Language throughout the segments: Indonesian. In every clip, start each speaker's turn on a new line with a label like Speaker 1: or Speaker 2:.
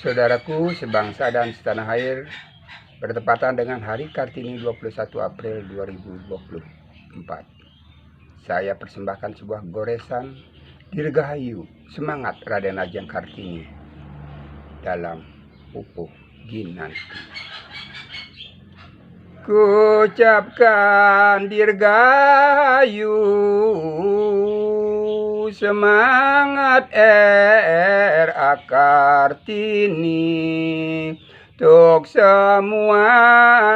Speaker 1: Saudaraku sebangsa dan setanah air, bertepatan dengan Hari Kartini 21 April 2024. Saya persembahkan sebuah goresan Dirgahayu semangat Raden Ajeng Kartini dalam Pupuh Ginanti. Kucapkan Dirgahayu semangat RA Kartini, untuk semua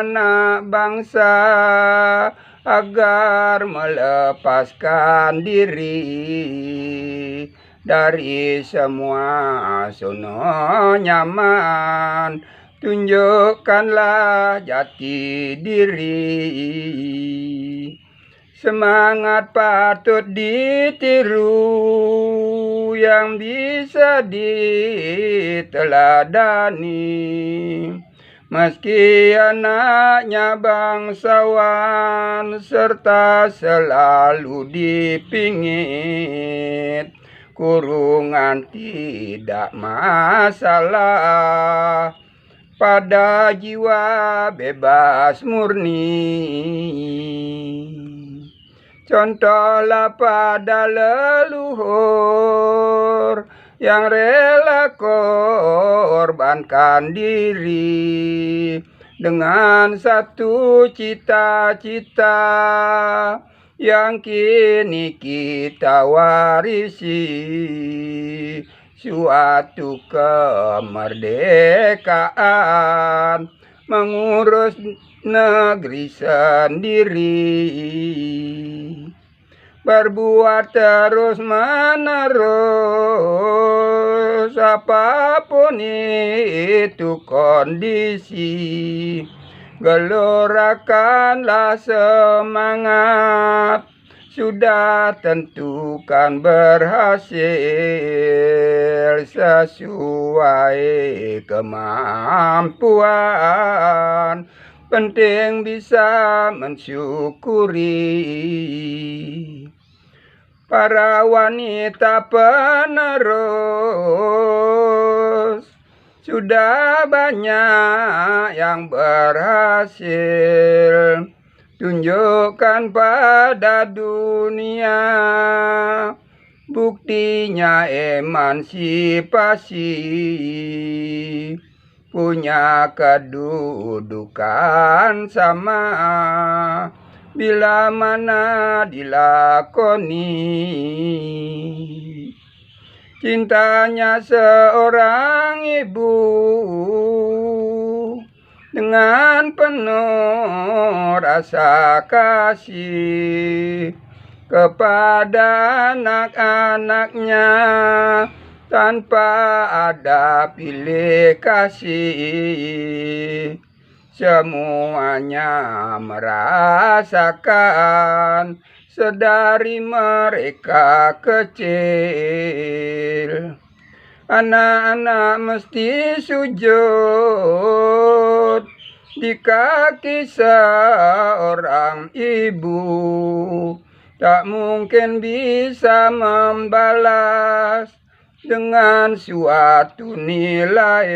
Speaker 1: anak bangsa agar melepaskan diri dari semua zona nyaman. Tunjukkanlah jati diri, semangat patut ditiru yang bisa diteladani. Meski anaknya bangsawan serta selalu dipingit, kurungan tidak masalah pada jiwa bebas murni. Contohlah pada leluhur yang rela korbankan diri dengan satu cita-cita yang kini kita warisi, suatu kemerdekaan mengurus negeri sendiri. Berbuat terus menerus apapun itu kondisi, gelorakanlah semangat, sudah tentukan berhasil sesuai kemampuan. Penting bisa mensyukuri para wanita penerus, sudah banyak yang berhasil. Tunjukkan pada dunia buktinya emansipasi, punya kedudukan sama bila mana dilakoni. Cintanya seorang ibu dengan penuh rasa kasih kepada anak-anaknya, tanpa ada pilih kasih. Semuanya merasakan sedari mereka kecil. Anak-anak mesti sujud di kaki seorang ibu, tak mungkin bisa membalas dengan suatu nilai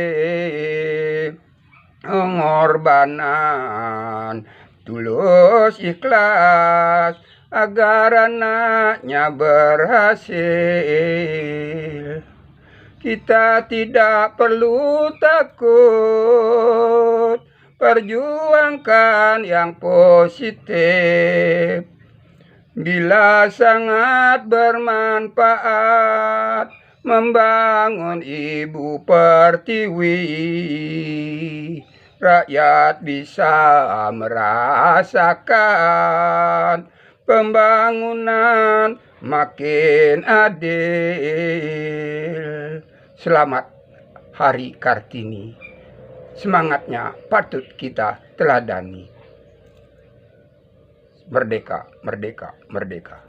Speaker 1: pengorbanan tulus ikhlas agar anaknya berhasil. Kita tidak perlu takut, perjuangkan yang positif. Bila sangat bermanfaat membangun ibu pertiwi, rakyat bisa merasakan pembangunan makin adil. Selamat Hari Kartini, semangatnya patut kita teladani. Merdeka, merdeka, merdeka.